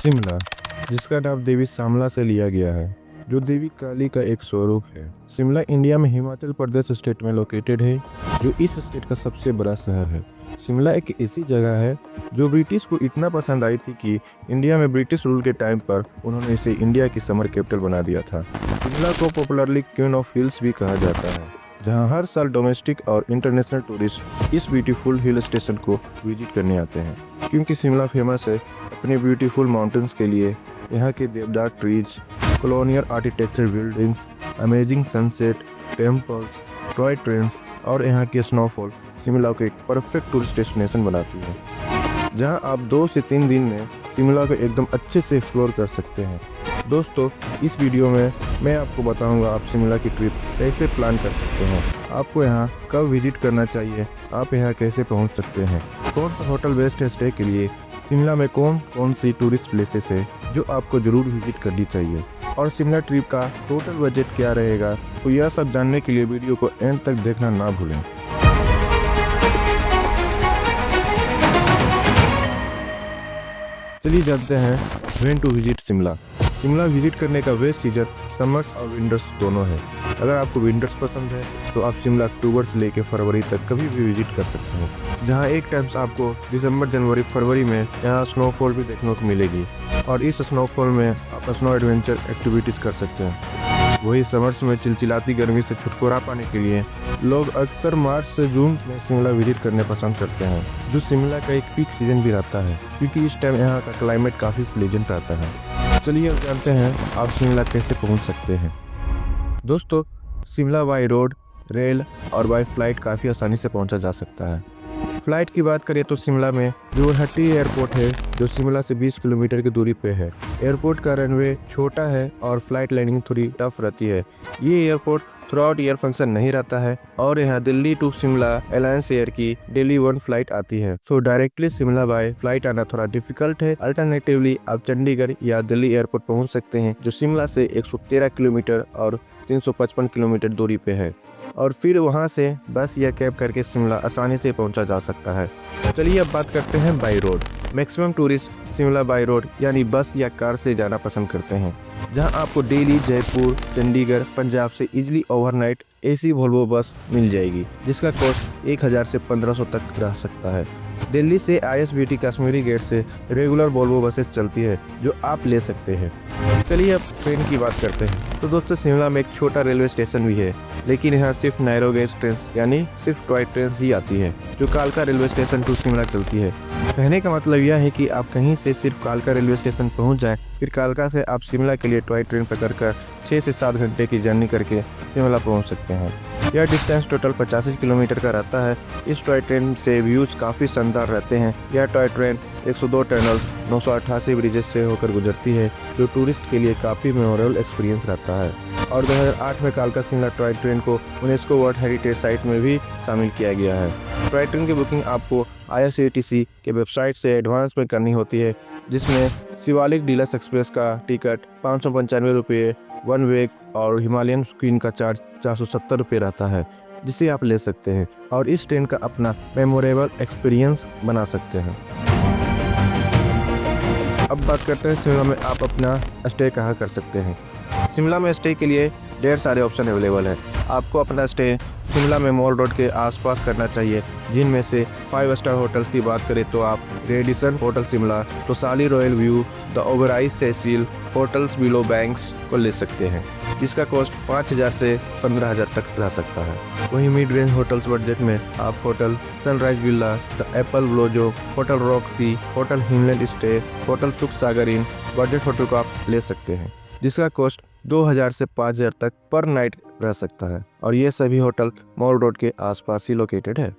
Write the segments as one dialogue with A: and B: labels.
A: शिमला, जिसका नाम देवी शामला से लिया गया है, जो देवी काली का एक स्वरूप है। शिमला इंडिया में हिमाचल प्रदेश स्टेट में लोकेटेड है, जो इस स्टेट का सबसे बड़ा शहर है। शिमला एक ऐसी जगह है जो ब्रिटिश को इतना पसंद आई थी कि इंडिया में ब्रिटिश रूल के टाइम पर उन्होंने इसे इंडिया की समर कैपिटल बना दिया था। शिमला को पॉपुलरली क्वीन ऑफ हिल्स भी कहा जाता है, जहां हर साल डोमेस्टिक और इंटरनेशनल टूरिस्ट इस ब्यूटीफुल हिल स्टेशन को विजिट करने आते हैं। क्योंकि शिमला फेमस है अपने ब्यूटीफुल माउंटेन्स के लिए, यहाँ के देवदार trees, colonial architecture buildings, amazing sunset, temples, toy trains और यहाँ की स्नोफॉल शिमला को एक परफेक्ट टूरिस्ट डेस्टिनेशन बनाती है, जहाँ आप 2 से 3 दिन में शिमला को एकदम अच्छे से एक्सप्लोर कर सकते हैं। दोस्तों, इस वीडियो में मैं आपको बताऊंगा आप शिमला की ट्रिप कैसे प्लान कर सकते हैं, आपको यहाँ कब विजिट करना चाहिए, आप यहाँ कैसे पहुँच सकते हैं, कौन सा होटल बेस्ट है स्टे के लिए, शिमला में कौन कौन सी टूरिस्ट प्लेसेस है जो आपको ज़रूर विजिट करनी चाहिए, और शिमला ट्रिप का टोटल बजट क्या रहेगा। तो यह सब जानने के लिए वीडियो को एंड तक देखना ना भूलें। चलिए जानते हैं when to visit Shimla. Shimla visit करने का बेस्ट सीजन समर्स और विंटर्स दोनों है। अगर आपको विंटर्स पसंद है तो आप शिमला अक्टूबर से लेकर फरवरी तक कभी भी विजिट कर सकते हैं, जहां एक टाइम्स आपको दिसंबर, जनवरी, फरवरी में यहाँ स्नोफॉल भी देखने को मिलेगी, और इस स्नोफॉल में आप स्नो एडवेंचर एक्टिविटीज़ कर सकते हैं। वही समर्स में चिलचिलाती गर्मी से छुटकारा पाने के लिए लोग अक्सर मार्च से जून में शिमला विजिट करने पसंद करते हैं, जो शिमला का एक पीक सीजन भी रहता है, क्योंकि इस टाइम यहाँ का क्लाइमेट काफ़ी प्लेजेंट रहता है। चलिए अब जानते हैं आप शिमला कैसे पहुँच सकते हैं। दोस्तों, शिमला बाय रोड, रेल और बाय फ्लाइट काफ़ी आसानी से पहुँचा जा सकता है। फ्लाइट की बात करें तो शिमला में गुवाहाटी एयरपोर्ट है, जो शिमला से 20 किलोमीटर की दूरी पे है। एयरपोर्ट का रनवे छोटा है और फ्लाइट लैंडिंग थोड़ी टफ रहती है। ये airport throughout year function नहीं रहता है, और यहाँ Delhi to Shimla Alliance Air की डेली 1 फ्लाइट आती है। So directly Shimla by flight आना थोड़ा डिफिकल्ट है। अल्टरनेटिवली आप चंडीगढ़ या दिल्ली एयरपोर्ट पहुँच सकते हैं, जो शिमला से 113 किलोमीटर और 355 किलोमीटर दूरी पे है, और फिर वहां से बस या कैब करके शिमला आसानी से पहुंचा जा सकता है। चलिए अब बात करते हैं by road. Maximum tourist Shimla by road यानी बस या कार से जाना पसंद करते हैं, जहां आपको दिल्ली, जयपुर, चंडीगढ़, पंजाब से easily overnight AC Volvo bus मिल जाएगी, जिसका कॉस्ट 1000 से 1500 तक रह सकता है। दिल्ली से ISBT कश्मीरी गेट से रेगुलर वोल्वो बसेस चलती है, जो आप ले सकते हैं। चलिए अब ट्रेन की बात करते हैं। तो दोस्तों, शिमला में एक छोटा रेलवे स्टेशन भी है, लेकिन यहाँ सिर्फ नैरो गेज ट्रेन यानी सिर्फ टॉय ट्रेन ही आती है, जो कालका रेलवे स्टेशन टू शिमला चलती है। कहने का मतलब यह है कि आप कहीं से सिर्फ कालका रेलवे स्टेशन पहुँच जाएं, फिर कालका से आप शिमला के लिए टॉय ट्रेन पकड़कर 6 से 7 घंटे की जर्नी करके शिमला पहुँच सकते हैं। यह डिस्टेंस टोटल 85 किलोमीटर का रहता है। इस टॉय ट्रेन से व्यूज काफ़ी शानदार रहते हैं। यह टॉय ट्रेन 102 टनल्स, 988 ब्रिजेस से होकर गुजरती है, जो टूरिस्ट के लिए काफ़ी मेमोरेबल एक्सपीरियंस रहता है। और 2008 में कालका शिमला टॉय ट्रेन को यूनेस्को वर्ल्ड हेरिटेज साइट में भी शामिल किया गया है। टॉय ट्रेन की बुकिंग आपको IRCTC के वेबसाइट से एडवांस में करनी होती है, जिसमें शिवालिक डीलक्स एक्सप्रेस का टिकट 595 रुपये वन वे और हिमालयन क्वीन का चार्ज 470 रुपये रहता है, जिसे आप ले सकते हैं और इस ट्रेन का अपना मेमोरेबल एक्सपीरियंस बना सकते हैं। अब बात करते हैं शिमला में आप अपना स्टे कहाँ कर सकते हैं। शिमला में स्टे के लिए ढेर सारे ऑप्शन अवेलेबल है। आपको अपना स्टे शिमला में मॉल रोड के आसपास करना चाहिए, जिनमें से 5 स्टार होटल्स की बात करें तो आप Radisson hotel Shimla, Tosali royal view, the Oberoi Cecil, hotels willow banks को ले सकते हैं, जिसका कॉस्ट 5000 से 15000 तक रह सकता है। वहीं मिड रेंज होटल्स बजट में आप hotel sunrise villa, the apple blossom, hotel Roxy, hotel Himland stay, hotel Sukh Sagar in budget hotel को आप ले सकते हैं, जिसका कॉस्ट 2000 से 5000 तक पर नाइट रह सकता है, और ये सभी होटल मॉल रोड के आसपास ही लोकेटेड है।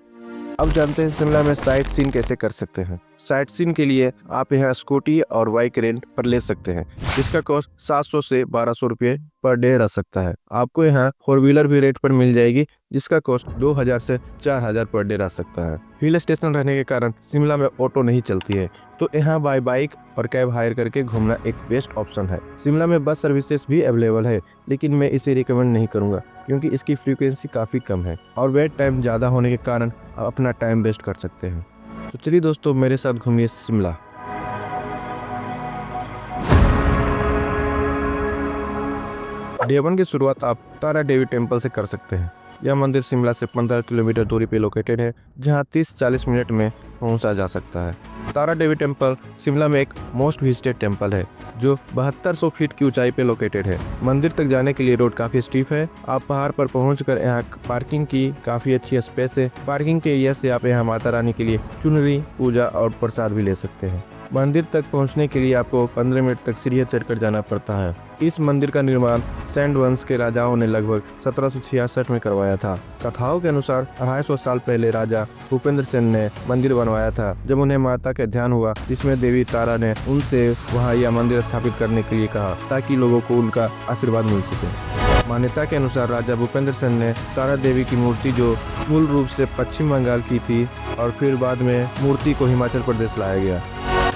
A: अब जानते हैं शिमला में साइट सीन कैसे कर सकते हैं। साइट सीन के लिए आप यहाँ स्कूटी और बाइक रेंट पर ले सकते हैं, जिसका कॉस्ट 700 से 1200 रुपये पर डे रह सकता है। आपको यहाँ 4 व्हीलर भी रेंट पर मिल जाएगी, जिसका कॉस्ट 2000 से 4000 पर डे रह सकता है। हिल स्टेशन रहने के कारण शिमला में ऑटो नहीं चलती है, तो यहाँ बाय बाइक और कैब हायर करके घूमना एक बेस्ट ऑप्शन है। शिमला में बस सर्विसेज भी अवेलेबल है, लेकिन मैं इसे रिकमेंड नहीं करूँगा, क्योंकि इसकी फ्रीक्वेंसी काफ़ी कम है और वेट टाइम ज़्यादा होने के कारण आप अपना टाइम वेस्ट कर सकते हैं। तो चलिए दोस्तों, मेरे साथ घूमिए शिमला। डे 1 की शुरुआत आप तारा देवी टेम्पल से कर सकते हैं। यह मंदिर शिमला से 15 किलोमीटर दूरी पे लोकेटेड है, जहां 30-40 मिनट में पहुंचा जा सकता है। तारा देवी टेम्पल शिमला में एक मोस्ट विजिटेड टेम्पल है, जो 7200 फीट की ऊंचाई पे लोकेटेड है। मंदिर तक जाने के लिए रोड काफी स्टीप है। आप पहाड़ पर पहुंचकर यहाँ पार्किंग की काफी अच्छी स्पेस है। पार्किंग के एरिया से आप यहाँ माता रानी के लिए चुनरी, पूजा और प्रसाद भी ले सकते हैं। मंदिर तक पहुंचने के लिए आपको 15 मिनट तक सीढ़ियां चढ़कर जाना पड़ता है। इस मंदिर का निर्माण सैंड वंश के राजाओं ने लगभग 1766 में करवाया था। कथाओं के अनुसार 250 साल पहले राजा भूपेंद्र सेन ने मंदिर बनवाया था, जब उन्हें माता का ध्यान हुआ, जिसमें देवी तारा ने उनसे वहां यह मंदिर स्थापित करने के लिए कहा, ताकि लोगों को उनका आशीर्वाद मिल सके। मान्यता के अनुसार राजा भूपेंद्र सेन ने तारा देवी की मूर्ति, जो मूल रूप से पश्चिम बंगाल की थी, और फिर बाद में मूर्ति को हिमाचल प्रदेश लाया गया।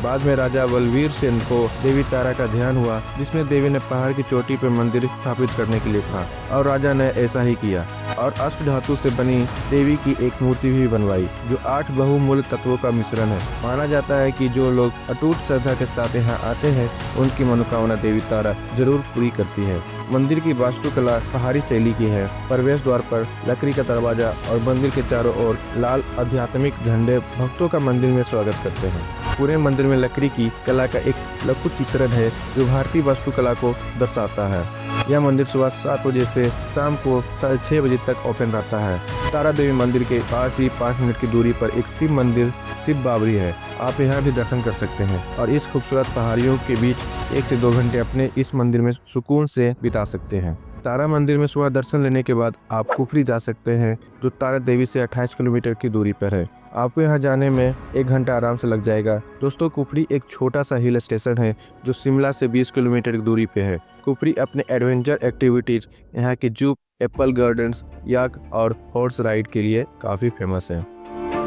A: बाद में राजा बलवीर सेन को देवी तारा का ध्यान हुआ, जिसमें देवी ने पहाड़ की चोटी पर मंदिर स्थापित करने के लिए कहा, और राजा ने ऐसा ही किया और अष्ट धातु से बनी देवी की एक मूर्ति भी बनवाई, जो 8 बहुमूल्य तत्वों का मिश्रण है। माना जाता है कि जो लोग अटूट श्रद्धा के साथ यहाँ आते हैं, उनकी मनोकामना देवी तारा जरूर पूरी करती है। मंदिर की वास्तुकला पहाड़ी शैली की है। प्रवेश द्वार पर लकड़ी का दरवाजा और मंदिर के चारों ओर लाल आध्यात्मिक झंडे भक्तों का मंदिर में स्वागत करते हैं। पूरे मंदिर में लकड़ी की कला का एक लघु चित्रण है, जो भारतीय वास्तुकला को दर्शाता है। यह मंदिर सुबह 7 बजे से शाम को 6:30 बजे तक ओपन रहता है। तारा देवी मंदिर के पास ही 5 मिनट की दूरी पर एक शिव मंदिर, शिव बावरी है। आप यहाँ भी दर्शन कर सकते हैं और इस खूबसूरत पहाड़ियों के बीच 1 से 2 घंटे अपने इस मंदिर में सुकून से बिता सकते हैं। तारा मंदिर में सुबह दर्शन लेने के बाद आप कुफरी जा सकते हैं, जो तारा देवी से 28 किलोमीटर की दूरी पर है। आपको यहाँ जाने में 1 घंटा आराम से लग जाएगा। दोस्तों, कुफरी एक छोटा सा हिल स्टेशन है, जो शिमला से 20 किलोमीटर की दूरी पे है। कुफरी अपने एडवेंचर एक्टिविटीज, यहाँ के जू, एप्पल गार्डन्स, याक और हॉर्स राइड के लिए काफ़ी फेमस है।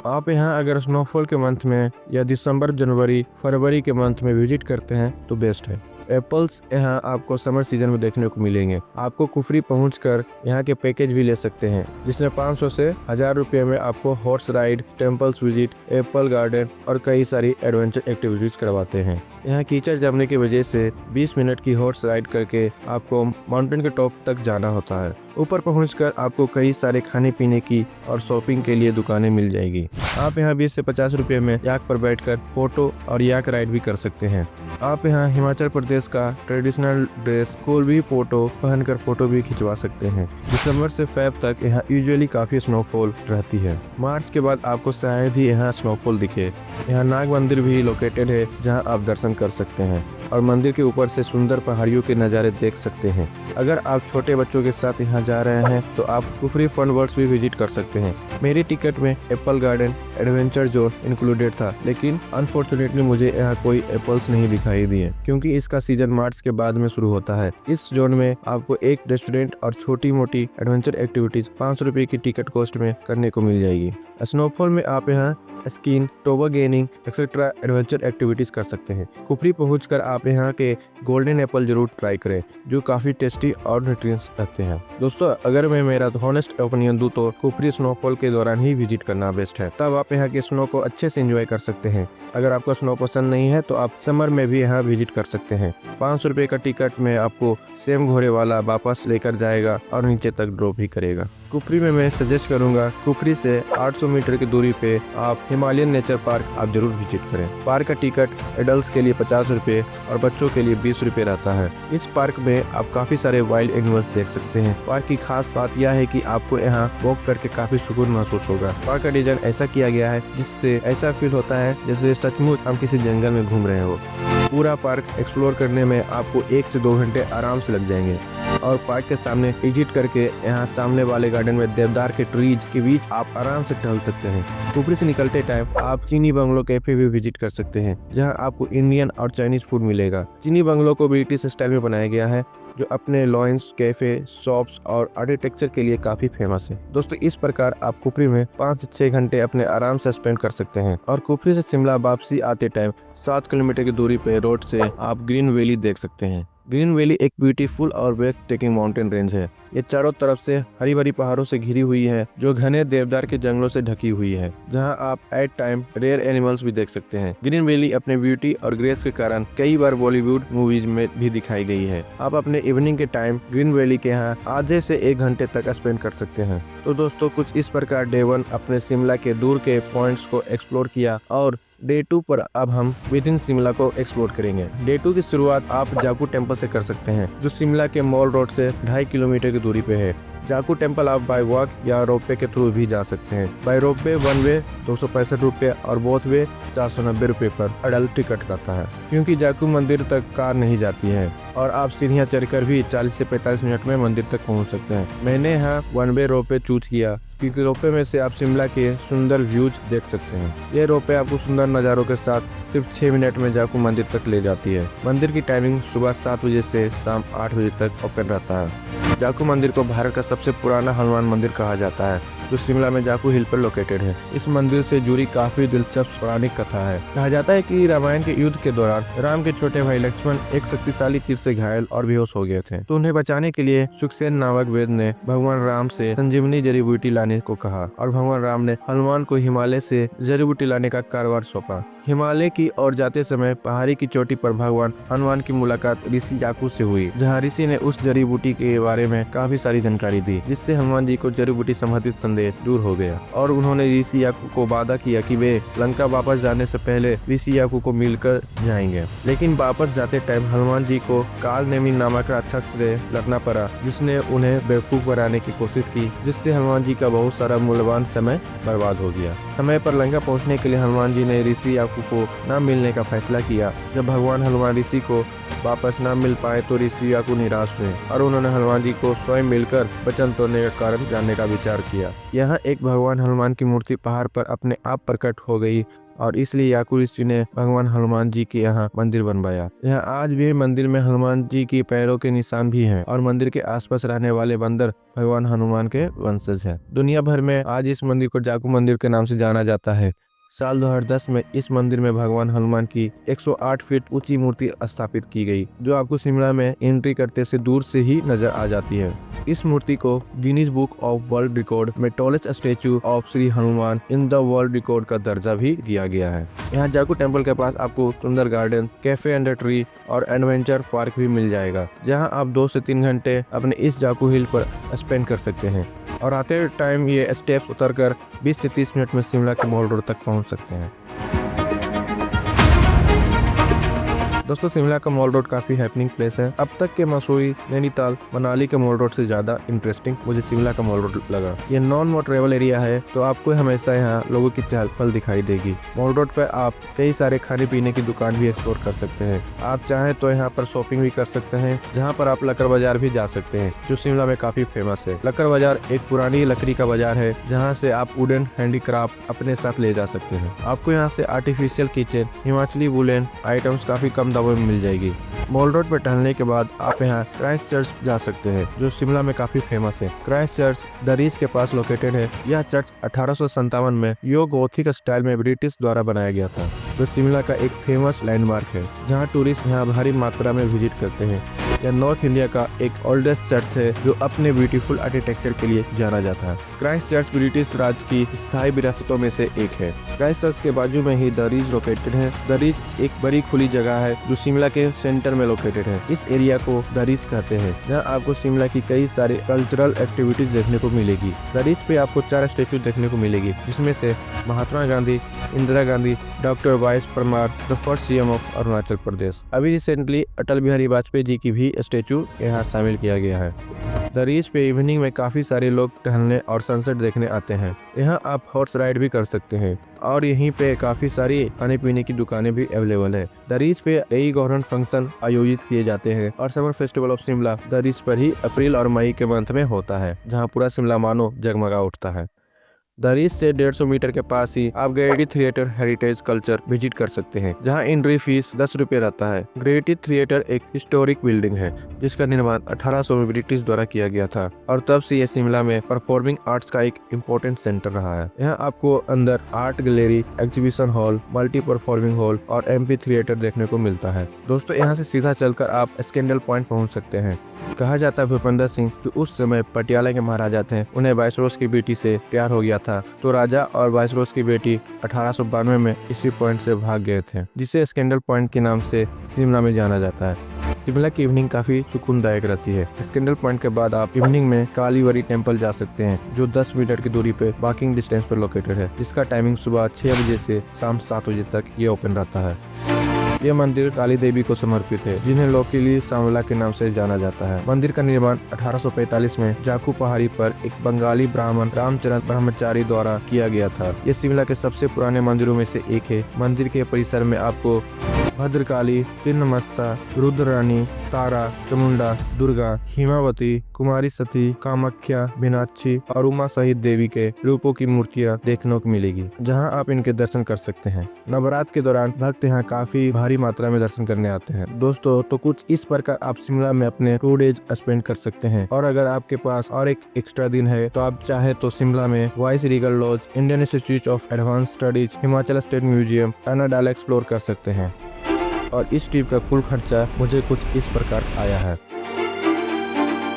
A: आप यहाँ अगर स्नोफॉल के मंथ में या दिसंबर, जनवरी, फरवरी के मंथ में विजिट करते हैं तो बेस्ट है। एप्पल्स यहाँ आपको समर सीजन में देखने को मिलेंगे। आपको कुफरी पहुंचकर यहाँ के पैकेज भी ले सकते हैं, जिसमें 500 से 1000 रुपये में आपको horse ride, temples visit, Apple garden और कई सारी एडवेंचर एक्टिविटीज करवाते हैं। यहाँ कीचड़ जमने की वजह से 20 मिनट की हॉर्स राइड करके आपको माउंटेन के टॉप तक जाना होता है। ऊपर पहुंचकर आपको कई सारे खाने पीने की और शॉपिंग के लिए दुकानें मिल जाएगी। आप यहाँ 20 से 50 रुपये में याक पर बैठकर फोटो और याक राइड भी कर सकते हैं। आप यहाँ हिमाचल प्रदेश का ट्रेडिशनल ड्रेस कोलवी फोटो पहनकर फोटो भी खिंचवा सकते हैं। दिसंबर से फेब तक यहाँ यूजुअली काफी स्नोफॉल रहती है। मार्च के बाद आपको शायद ही यहाँ स्नोफॉल दिखे। यहाँ नाग मंदिर भी लोकेटेड है, जहाँ आप दर्शन कर सकते हैं और मंदिर के ऊपर से सुंदर पहाड़ियों के नज़ारे देख सकते हैं। अगर आप छोटे बच्चों के साथ यहाँ जा रहे हैं तो आप कुफरी फन वर्ल्ड्स भी विजिट कर सकते हैं। मेरी टिकट में Apple garden, adventure zone included था, लेकिन अनफॉर्चुनेटली मुझे यहाँ कोई एप्पल्स नहीं दिखाई दिए, क्योंकि इसका सीजन मार्च के बाद में शुरू होता है। इस जोन में आपको एक रेस्टोरेंट और छोटी मोटी एडवेंचर एक्टिविटीज 500 रुपये की टिकट कॉस्ट में करने को मिल जाएगी। स्नोफॉल में आप यहाँ स्कीइंग, टोबोगेनिंग एक्सेट्रा एडवेंचर एक्टिविटीज कर सकते हैं। कुफरी पहुंचकर आप यहाँ के गोल्डन एप्पल जरूर ट्राई करें, जो काफी टेस्टी और न्यूट्रिएंट्स रहते हैं। दोस्तों, अगर मैं मेरा हॉनेस्ट ओपिनियन दूं तो कुफरी स्नोफॉल के दौरान ही विजिट करना बेस्ट है, तब आप यहाँ के स्नो को अच्छे से एंजॉय कर सकते हैं। अगर आपको स्नो पसंद नहीं है तो आप समर में भी यहाँ विजिट कर सकते हैं। 500 रुपये का टिकट में आपको सेम घोड़े वाला वापस लेकर जाएगा और नीचे तक ड्रॉप भी करेगा। कुफरी में मैं सजेस्ट करूंगा, कुफरी से 800 मीटर की दूरी पे आप हिमालयन नेचर पार्क आप जरूर विजिट करें। पार्क का टिकट एडल्ट्स के लिए 50 रुपये और बच्चों के लिए 20 रुपये रहता है। इस पार्क में आप काफी सारे वाइल्ड एनिमल्स देख सकते हैं। पार्क की खास बात यह है कि आपको यहाँ वॉक करके काफी सुकून महसूस होगा। पार्क का डिजाइन ऐसा किया गया है जिससे ऐसा फील होता है जैसे सचमुच हम किसी जंगल में घूम रहे हो। पूरा पार्क एक्सप्लोर करने में आपको 1 से 2 घंटे आराम से लग जाएंगे और पार्क के सामने एग्जिट करके यहाँ सामने वाले गार्डन में देवदार के ट्रीज के बीच आप आराम से टहल सकते हैं। कुफरी से निकलते टाइम आप चीनी बंगलो कैफे भी विजिट कर सकते हैं, जहाँ आपको इंडियन और चाइनीज फूड मिलेगा। चीनी बंगलो को ब्रिटिश स्टाइल में बनाया गया है, जो अपने लॉन्स, कैफे, शॉप्स और आर्किटेक्चर के लिए काफी फेमस है। दोस्तों, इस प्रकार आप कुफरी में 5 से 6 घंटे अपने आराम से स्पेंड कर सकते हैं। और कुफरी से शिमला वापसी आते टाइम 7 किलोमीटर की दूरी पे रोड से आप ग्रीन वैली देख सकते हैं। ग्रीन वैली एक ब्यूटीफुल और ब्रेथ टेकिंग माउंटेन रेंज है। ये चारों तरफ से हरी भरी पहाड़ों से घिरी हुई है जो घने देवदार के जंगलों से ढकी हुई है, जहां आप एट टाइम रेयर एनिमल्स भी देख सकते हैं। ग्रीन वैली अपने ब्यूटी और ग्रेस के कारण कई बार बॉलीवुड मूवीज में भी दिखाई गई है। आप अपने इवनिंग के टाइम ग्रीन वैली के यहाँ आधे से 1 घंटे तक स्पेंड कर सकते हैं। तो दोस्तों, कुछ इस प्रकार डे 1 अपने शिमला के दूर के पॉइंट्स को एक्सप्लोर किया और डे 2 पर अब हम विद इन शिमला को एक्सप्लोर करेंगे। डे 2 की शुरुआत आप जाकू टेम्पल से कर सकते हैं, जो शिमला के मॉल रोड से 2.5 किलोमीटर की दूरी पे है। जाकू टेम्पल आप बाय वॉक या रोपवे के थ्रू भी जा सकते हैं। बाय रोपवे वन वे 265 रुपये और बोथ वे 490 रुपये पर अडल्ट टिकट रहता है, क्योंकि जाकू मंदिर तक कार नहीं जाती है और आप सीढ़ियाँ चढ़कर भी 40 से 45 मिनट में मंदिर तक पहुंच सकते हैं। मैंने यहाँ वन वे रोपवे चूज किया क्योंकि रोपवे में से आप शिमला के सुंदर व्यूज देख सकते हैं। ये रोपवे आपको सुंदर नज़ारों के साथ सिर्फ 6 मिनट में जाकू मंदिर तक ले जाती है। मंदिर की टाइमिंग सुबह 7 बजे से शाम 8 बजे तक ओपन रहता है। जाकू मंदिर को भारत का सबसे पुराना हनुमान मंदिर कहा जाता है, जो शिमला में जाकू हिल पर लोकेटेड है। इस मंदिर से जुड़ी काफी दिलचस्प पौराणिक कथा है। कहा जाता है कि रामायण के युद्ध के दौरान राम के छोटे भाई लक्ष्मण एक शक्तिशाली तीर से घायल और बेहोश हो गए थे, तो उन्हें बचाने के लिए सुखसेन नामक वेद ने भगवान राम से संजीवनी जड़ी बूटी लाने को कहा और भगवान राम ने हनुमान को हिमालय से जड़ी बूटी लाने का कारभार सौंपा। हिमालय की ओर जाते समय पहाड़ी की चोटी पर भगवान हनुमान की मुलाकात ऋषि जाकू से हुई, जहाँ ऋषि ने उस जड़ी बूटी के बारे में काफी सारी जानकारी दी, जिससे हनुमान जी को जड़ी बूटी संबंधित संदेह दूर हो गया और उन्होंने ऋषि याकू को वादा किया कि वे लंका वापस जाने से पहले ऋषि याकू को मिलकर जाएंगे। लेकिन वापस जाते टाइम हनुमान जी को काल नेमी नामक राक्षस से लड़ना पड़ा, जिसने उन्हें बेवकूफ बनाने की कोशिश की, जिससे हनुमान जी का बहुत सारा मूल्यवान समय बर्बाद हो गया। समय पर लंका पहुंचने के लिए हनुमान जी ने ऋषि याकू को न मिलने का फैसला किया। जब भगवान हनुमान ऋषि को वापस न मिल पाए तो ऋषि याकू निराश हुए और उन्होंने हनुमान जी को स्वयं मिलकर वचन तोड़ने का कारण जानने का विचार किया। यहाँ एक भगवान हनुमान की मूर्ति पहाड़ पर अपने आप प्रकट हो गई और इसलिए याकू ऋषि ने भगवान हनुमान जी के यहाँ मंदिर बनवाया। यहाँ आज भी मंदिर में हनुमान जी की पैरों के निशान भी हैं और मंदिर के आसपास रहने वाले बंदर भगवान हनुमान के वंशज हैं। दुनिया भर में आज इस मंदिर को जाकू मंदिर के नाम से जाना जाता है। साल 2010 में इस मंदिर में भगवान हनुमान की 108 फीट ऊंची मूर्ति स्थापित की गई, जो आपको शिमला में एंट्री करते से दूर से ही नजर आ जाती है। इस मूर्ति को Guinness book of world record में tallest statue of Shri Hanuman in the world record का दर्जा भी दिया गया है। यहाँ जाकू टेम्पल के पास आपको सुंदर गार्डन, कैफे अंडर ट्री और एडवेंचर पार्क भी मिल जाएगा, जहाँ आप 2 से 3 घंटे अपने इस जाकू हिल पर स्पेंड कर सकते हैं और आते टाइम ये स्टेप्स उतरकर 20 से 30 मिनट में शिमला के मॉल रोड तक पहुंच सकते हैं। दोस्तों, शिमला का मॉल रोड काफी हैपनिंग प्लेस है। अब तक के मसूरी, नैनीताल, मनाली के मॉल रोड से ज्यादा इंटरेस्टिंग मुझे शिमला का मॉल रोड लगा। ये नॉन मोटरेबल एरिया है, तो आपको हमेशा यहाँ लोगों की चहल पहल दिखाई देगी। मॉल रोड पे आप कई सारे खाने पीने की दुकान भी एक्सप्लोर कर सकते हैं। आप चाहें तो यहाँ पर शॉपिंग भी कर सकते हैं, जहाँ पर आप लक्कड़ बाजार भी जा सकते हैं, जो शिमला में काफी फेमस है। लक्कड़ बाजार एक पुरानी लकड़ी का बाजार है, जहाँ से आप वुडन हैंडीक्राफ्ट अपने साथ ले जा सकते हैं। आपको यहाँ से artificial kitchen, Himachali woollen items काफी कम दामों में मिल जाएगी। मॉल रोड पर टहलने के बाद आप यहाँ क्राइस्ट चर्च जा सकते हैं, जो शिमला में काफी फेमस है। क्राइस्ट चर्च द रीच के पास लोकेटेड है। यह चर्च 1857 में गोथिक स्टाइल में ब्रिटिश द्वारा बनाया गया था, जो शिमला का एक फेमस लैंडमार्क है, जहाँ टूरिस्ट यहाँ भारी मात्रा में विजिट करते हैं। यह नॉर्थ इंडिया का एक ओल्डेस्ट चर्च है, जो अपने ब्यूटीफुल आर्किटेक्चर के लिए जाना जाता है। क्राइस्ट चर्च ब्रिटिश राज की स्थायी विरासतों में से एक है। क्राइस्ट चर्च के बाजू में ही द रीच लोकेटेड है। द रीच एक बड़ी खुली जगह है, जो शिमला के सेंटर में लोकेटेड है। इस एरिया को द रीच कहते हैं, जहाँ आपको शिमला की कई सारी कल्चरल एक्टिविटीज देखने को मिलेगी। द रीच पे आपको 4 स्टेचू देखने को मिलेगी, जिसमें से Mahatma Gandhi, Indira Gandhi, doctor Y S. Parmar, the first CM of Arunachal Pradesh. अभी रिसेंटली अटल बिहारी वाजपेयी जी की भी स्टेचू यहाँ शामिल किया गया है। द रीच पे इवनिंग में काफी सारे लोग टहलने और सनसेट देखने आते हैं। यहाँ आप हॉर्स राइड भी कर सकते हैं और यहीं पे काफी सारी खाने पीने की दुकानें भी अवेलेबल है। द रीच पे कई गवर्नमेंट फंक्शन आयोजित किए जाते हैं और summer festival of Shimla the reach पर ही अप्रैल और मई के मंथ में होता है, जहाँ पूरा शिमला मानो जगमगा उठता है। दरीज से 150 मीटर के पास ही आप gravity theatre heritage culture visit कर सकते हैं, जहां एंट्री फीस 10 रुपए रहता है। ग्रेविटी थिएटर एक हिस्टोरिक बिल्डिंग है जिसका निर्माण 1800 में ब्रिटिश द्वारा किया गया था और तब से यह शिमला में परफॉर्मिंग आर्ट्स का एक इम्पोर्टेंट सेंटर रहा है। यहाँ आपको अंदर art gallery, exhibition hall, multi performing hall और एम्पी थिएटर देखने को मिलता है। दोस्तों, यहाँ से सीधा चलकर आप स्कैंडल पॉइंट पहुँच सकते हैं। कहा जाता है भूपेंद्र सिंह जो उस समय पटियाला के महाराजा थे, उन्हें वाइसरॉय की बेटी से प्यार हो गया था, तो राजा और वाइसरॉय की बेटी 1892 में इसी पॉइंट से भाग गए थे, जिसे स्कैंडल पॉइंट के नाम से शिमला में जाना जाता है। शिमला की इवनिंग काफी सुकूनदायक रहती है। स्कैंडल पॉइंट के बाद आप इवनिंग में कालीवरी टेम्पल जा सकते हैं, जो 10 मीटर की दूरी पे वॉकिंग डिस्टेंस पर लोकेटेड है, जिसका टाइमिंग सुबह 6 बजे से शाम 7 बजे तक ये ओपन रहता है। यह मंदिर काली देवी को समर्पित है, जिन्हें लोकली सांवला के नाम से जाना जाता है। मंदिर का निर्माण 1845 में जाकू पहाड़ी पर एक बंगाली ब्राह्मण रामचरण ब्रह्मचारी द्वारा किया गया था। यह शिमला के सबसे पुराने मंदिरों में से एक है। मंदिर के परिसर में आपको भद्रकाली, तिन्नमस्ता, रुद्रानी, तारा, चामुंडा, दुर्गा, हिमावती, कुमारी सती, कामाख्या, मीनाक्षी और उमा सहित देवी के रूपों की मूर्तियां देखने को मिलेगी, जहां आप इनके दर्शन कर सकते हैं। नवरात्र के दौरान भक्त यहाँ काफी भारी मात्रा में दर्शन करने आते हैं। दोस्तों, तो कुछ इस प्रकार आप शिमला में अपने 2 डेज स्पेंड कर सकते हैं। और अगर आपके पास और एक एक्स्ट्रा दिन है तो आप चाहे तो शिमला में vice regal lodge, Indian institute of advance studies, Himachal state museum, Annandale explore कर सकते हैं। और इस ट्रिप का कुल खर्चा मुझे कुछ इस प्रकार आया है।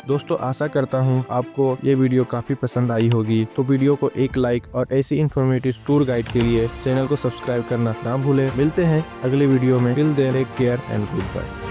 A: दोस्तों, आशा करता हूँ आपको ये वीडियो काफी पसंद आई होगी, तो वीडियो को एक लाइक और ऐसी इन्फॉर्मेटिव टूर गाइड के लिए चैनल को सब्सक्राइब करना ना भूलें। मिलते हैं अगले वीडियो में। Till then take care and good bye.